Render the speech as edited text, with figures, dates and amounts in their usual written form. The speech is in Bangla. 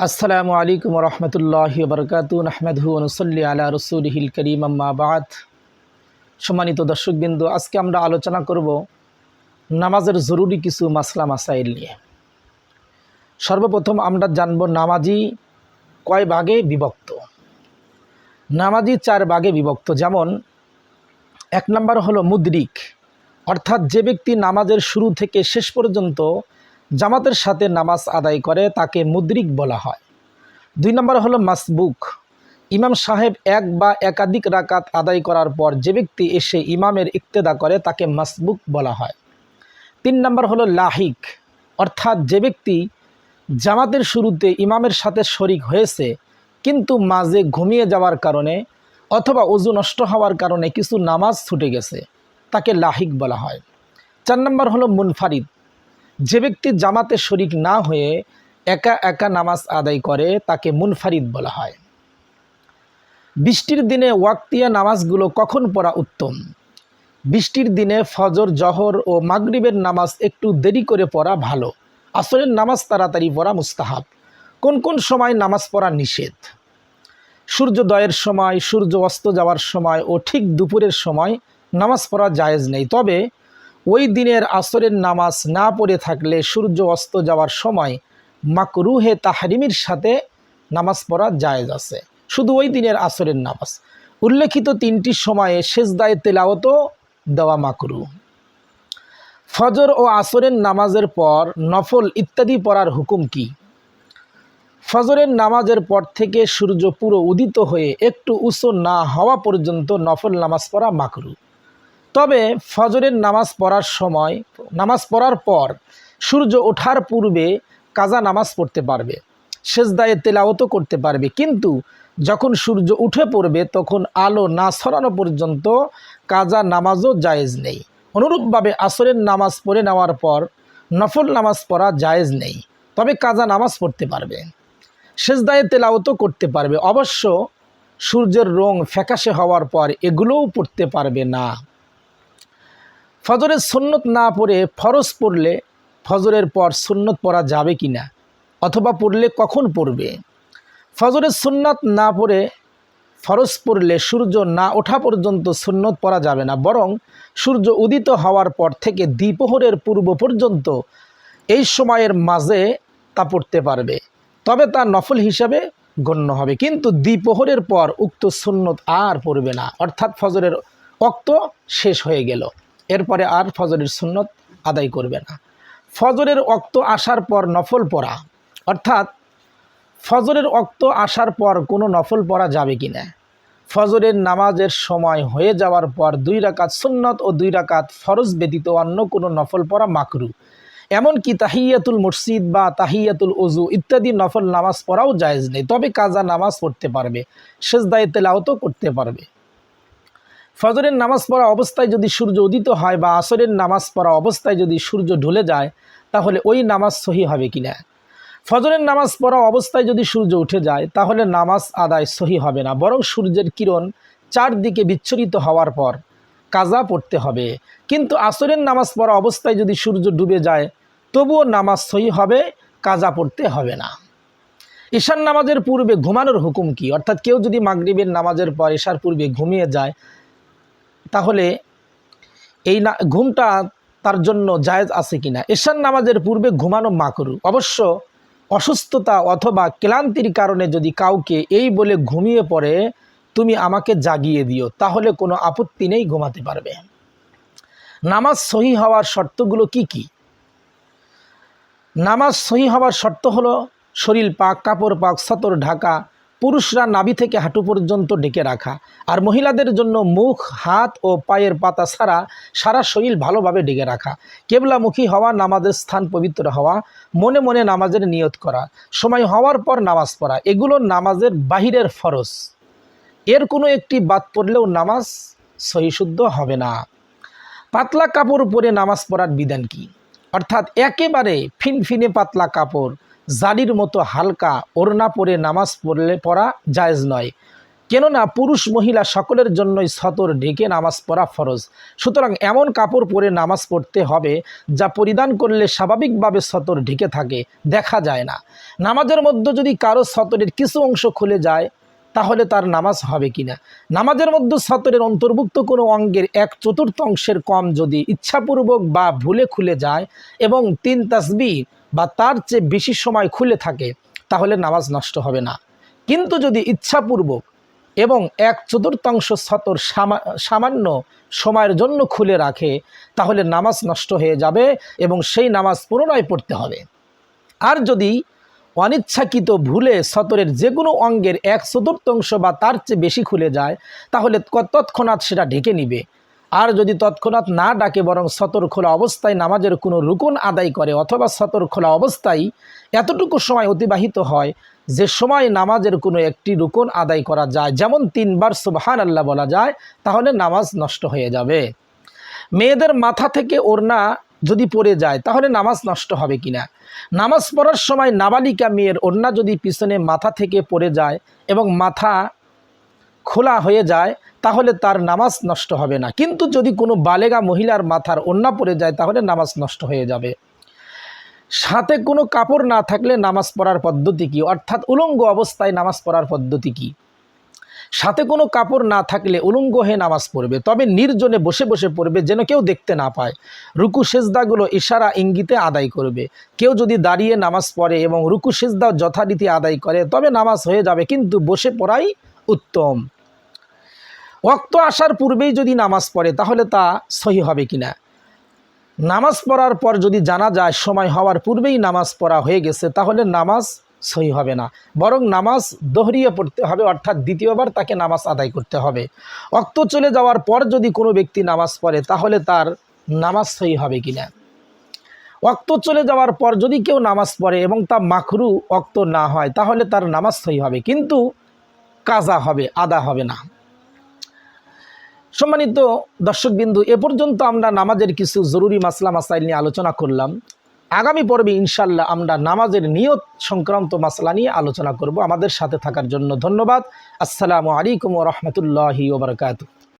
আসসালামু আলাইকুম রহমতুল্লাহি বারকাতু নাহমাদুহু ওয়া নুসাল্লি আলা রাসূলিহিল কারীম আম্মা বা'দ। সম্মানিত দর্শকবৃন্দ, আজকে আমরা আলোচনা করব নামাজের জরুরি কিছু মাসলা মাসাইল নিয়ে। সর্বপ্রথম আমরা জানব নামাজি কয় ভাগে বিভক্ত। নামাজি 4 ভাগে বিভক্ত। যেমন 1 নম্বর হলো মুদরিক, অর্থাৎ যে ব্যক্তি নামাজের শুরু থেকে শেষ পর্যন্ত জামাতের সাথে নামাজ আদায় করে তাকে মুদরিক বলা হয়। 2 নম্বর হলো মাসবুক, ইমাম সাহেব এক বা একাধিক রাকাত আদায় করার পর যে ব্যক্তি এসে ইমামের ইক্তেদা করে তাকে মাসবুক বলা হয়। 3 নম্বর হলো লাহিক, অর্থাৎ যে ব্যক্তি জামাতের শুরুতে ইমামের সাথে শরিক হয়েছে কিন্তু মাঝে ঘুমিয়ে যাওয়ার কারণে অথবা ওযু নষ্ট হওয়ার কারণে কিছু নামাজ ছুটে গেছে তাকে লাহিক বলা হয়। 4 নম্বর হলো মুনফারিদ, যে ব্যক্তি জামাতে শরিক না হয়ে একা একা নামাজ আদায় করে তাকে মুনফারিদ বলা হয়। বৃষ্টির দিনে ওয়াক্তিয়া নামাজগুলো কখন পড়া উত্তম? বৃষ্টির দিনে ফজর, জহর ও মাগরিবের নামাজ একটু দেরি করে পড়া ভালো। আসরের নামাজ তাড়াতাড়ি পড়া মুস্তাহাব। কোন কোন সময় নামাজ পড়া নিষেধ? সূর্যোদয়ের সময়, সূর্য অস্ত যাওয়ার সময় ও ঠিক দুপুরের সময় নামাজ পড়া জায়েজ নেই। তবে ওই দিনের আসরের নামাজ না পড়ে থাকলে সূর্য অস্ত যাওয়ার সময় মাকরুহে তাহরিমির সাথে নামাজ পড়া জায়েজ আছে। শুধু ওই দিনের আসরের নামাজ। উল্লেখিত 3টি সময়ে সেজদায়ে তেলাওয়াতও দেওয়া মাকরুহ। ফজর ও আসরের নামাজের পর নফল ইত্যাদি পড়ার হুকুম কি? ফজরের নামাজের পর থেকে সূর্য পুরো উদিত হয়ে একটু উঁচু না হওয়া পর্যন্ত নফল নামাজ পড়া মাকরুহ। তবে ফজরের নামাজ পড়ার পর সূর্য ওঠার পূর্বে কাজা নামাজ পড়তে পারবে, সেজদায়ে তেলাওয়াতও করতে পারবে, কিন্তু যখন সূর্য উঠে পড়বে তখন আলো না ছড়ানো পর্যন্ত কাজা নামাজও জায়েজ নেই। অনুরূপভাবে আসরের নামাজ পড়ে নেওয়ার পর নফল নামাজ পড়া জায়েজ নেই, তবে কাজা নামাজ পড়তে পারবে, সেজদায়ে তেলাওয়াতও করতে পারবে। অবশ্য সূর্যের রং ফ্যাকাশে হওয়ার পর এগুলোও পড়তে পারবে না। ফজরের সুন্নত না পড়ে ফরজ পড়লে ফজরের পর সুন্নত পড়া যাবে কি না, অথবা পড়লে কখন পড়বে? ফজরের সুন্নত না পড়ে ফরজ পড়লে সূর্য না ওঠা পর্যন্ত সুন্নত পড়া যাবে না, বরং সূর্য উদিত হওয়ার পর থেকে দ্বিপ্রহরের পূর্ব পর্যন্ত এই সময়ের মাঝে তা পড়তে পারবে, তবে তা নফল হিসাবে গণ্য হবে। কিন্তু দ্বিপ্রহরের পর উক্ত সুন্নত আর পড়বে না, অর্থাৎ ফজরের ওয়াক্ত শেষ হয়ে গেল, এরপরে আর ফজরের সুন্নত আদায় করবে না। ফজরের ওয়াক্ত আসার পর নফল পড়া, অর্থাৎ ফজরের ওয়াক্ত আসার পর কোনো নফল পড়া যাবে কি না? ফজরের নামাজের সময় হয়ে যাওয়ার পর 2 রাকাত সুন্নত ও 2 রাকাত ফরজ ব্যতীত অন্য কোনো নফল পড়া মাকরুহ। এমনকি তাহিয়াতুল মসজিদ বা তাহিয়াতুল ওযু ইত্যাদি নফল নামাজ পড়াও জায়েজ নেই, তবে কাজা নামাজ পড়তে পারবে, সেজদায়ে তেলাওয়াতও করতে পারবে। ফজরের নামাজ পড়া অবস্থায় যদি সূর্য উদিত হয় বা আসরের নামাজ পড়া অবস্থায় যদি সূর্য ঢলে যায় তাহলে ওই নামাজ সহি হবে কিনা? ফজরের নামাজ পড়া অবস্থায় যদি সূর্য উঠে যায় তাহলে নামাজ আদায় সহি হবে না, বরং সূর্যের কিরণ চারদিকে বিচ্ছুরিত হওয়ার পর কাজা পড়তে হবে। কিন্তু আসরের নামাজ পড়া অবস্থায় যদি সূর্য ডুবে যায় তবুও নামাজ সহি হবে, কাজা পড়তে হবে না। ঈশার নামাজের পূর্বে ঘুমানোর হুকুম কি? অর্থাৎ কেউ যদি মাগরিবের নামাজের পর ঈশার পূর্বে ঘুমিয়ে যায় তাহলে এই ঘুমটা তার জন্য জায়েজ আছে কিনা? ঈশার নামাজের পূর্বে ঘুমানো মাকরুহ। অবশ্য অসুস্থতা অথবা ক্লান্তির কারণে যদি কাউকে এই বলে ঘুমিয়ে পড়ে তুমি আমাকে জাগিয়ে দিও, তাহলে কোনো আপত্তি নেই, ঘুমাতে পারবে। নামাজ সহি হওয়ার শর্তগুলো কি কি? নামাজ সহি হওয়ার শর্ত হলো শরীর পাক, কাপড় পাক, সতর ঢাকা, পুরুষরা নাভি থেকে হাঁটু পর্যন্ত ঢেকে রাখা, আর মহিলাদের জন্য মুখ, হাত ও পায়ের পাতা ছাড়া সারা শরীর ভালোভাবে ঢেকে রাখা, কেবলামুখী হওয়া, নামাজের স্থান পবিত্র হওয়া, মনে মনে নামাজের নিয়ত করা, সময় হওয়ার পর নামাজ পড়া, এগুলো নামাজের বাহিরের ফরজ। এর কোনো একটি বাদ পড়লেও নামাজ সহিশুদ্ধ হবে না। পাতলা কাপড় পরে নামাজ পড়ার বিধান কি? অর্থাৎ একেবারে ফিনফিনে পাতলা কাপড়, জালির মতো হালকা ওড়না পরে নামাজ পড়া জায়েজ নয়। কেননা পুরুষ মহিলা সকলের জন্যই সতর ঢেকে নামাজ পড়া ফরজ। সুতরাং এমন কাপড় পরে নামাজ পড়তে হবে যা পরিধান করলে স্বাভাবিকভাবে সতর ঢেকে থাকে, দেখা যায় না। নামাজের মধ্যে যদি কারো সতরের কিছু অংশ খুলে যায় তাহলে তার নামাজ হবে কিনা? নামাজের মধ্যে সতরের অন্তর্ভুক্ত কোনো অঙ্গের 1/4 কম যদি ইচ্ছাপূর্বক বা ভুলে খুলে যায় এবং 3 তাসবিহ বা তার চেয়ে বেশি সময় খুলে থাকে তাহলে নামাজ নষ্ট হবে না। কিন্তু যদি ইচ্ছাপূর্বক এবং 1/4 সতর সামান্য সময়ের জন্য খুলে রাখে তাহলে নামাজ নষ্ট হয়ে যাবে এবং সেই নামাজ পুনরায় পড়তে হবে। আর যদি অনিচ্ছাকৃত ভুলে সতরের যে কোনো অঙ্গের 1/4 বা তার চেয়ে বেশি খুলে যায় তাহলে তৎক্ষণাৎ সেটা ঢেকে নিবে। আর যদি তৎক্ষণাৎ না ডাকে বরং সতর খোলা অবস্থায় নামাজের কোনো রুকুন আদায় করে অথবা সতর খোলা অবস্থায় এতটুকু সময় অতিবাহিত হয় যে সময় নামাজের কোনো একটি রুকুন আদায় করা যায়, যেমন 3 বার সুবহানাল্লাহ বলা যায়, তাহলে নামাজ নষ্ট হয়ে যাবে। মেয়েদের মাথা থেকে ওড়না যদি পড়ে যায় তাহলে নামাজ নষ্ট হবে কিনা? নামাজ পড়ার সময় নাবালিকা মেয়ের ওড়না যদি পিছনে মাথা থেকে পড়ে যায় এবং মাথা খোলা হয়ে যায় তাহলে তার নামাজ নষ্ট হবে না। কিন্তু যদি কোনো বালেগা মহিলার মাথার ওড়না পড়ে যায় তাহলে নামাজ নষ্ট হয়ে যাবে। সাথে কোনো কাপড় না থাকলে নামাজ পড়ার পদ্ধতি কি? অর্থাৎ উলঙ্গ অবস্থায় নামাজ পড়ার পদ্ধতি কি? সাথে কোনো কাপড় না থাকলে উলঙ্গ হয়ে নামাজ পড়বে, তবে নির্জনে বসে বসে পড়বে যেন কেউ দেখতে না পায়। রুকু সেজদাগুলো ইশারা ইঙ্গিতে আদায় করবে। কেউ যদি দাঁড়িয়ে নামাজ পড়ে এবং রুকু সেজদাও যথারীতি আদায় করে তবে নামাজ হয়ে যাবে, কিন্তু বসে পড়াই উত্তম। ওয়াক্ত আসার পূর্বেই যদি নামাজ পড়ে তাহলে তা সহি হবে কিনা? নামাজ পড়ার পর যদি জানা যায় সময় হওয়ার পূর্বেই নামাজ পড়া হয়ে গেছে তাহলে নামাজ সহি হবে না, বরং নামাজ দোহরিয়ে পড়তে হবে, অর্থাৎ দ্বিতীয়বার তাকে নামাজ আদায় করতে হবে। ওয়াক্ত চলে যাওয়ার পর যদি কোনো ব্যক্তি নামাজ পড়ে তাহলে তার নামাজ সহি হবে কিনা? ওয়াক্ত চলে যাওয়ার পর যদি কেউ নামাজ পড়ে এবং তা মাকরু ওয়াক্ত না হয় তাহলে তার নামাজ সহি হবে, কিন্তু কাজা হবে, আদা হবে না। সম্মানিত দর্শকবিন্দু, এ পর্যন্ত আমরা নামাজের কিছু জরুরি মাসলা মাসাইল নিয়ে আলোচনা করলাম। আগামী পর্বে ইনশাল্লাহ আমরা নামাজের নিয়ত সংক্রান্ত মাসলা নিয়ে আলোচনা করব। আমাদের সাথে থাকার জন্য ধন্যবাদ। আসসালামু আলাইকুম ওয়া রাহমাতুল্লাহি ওয়া বারাকাতুহু।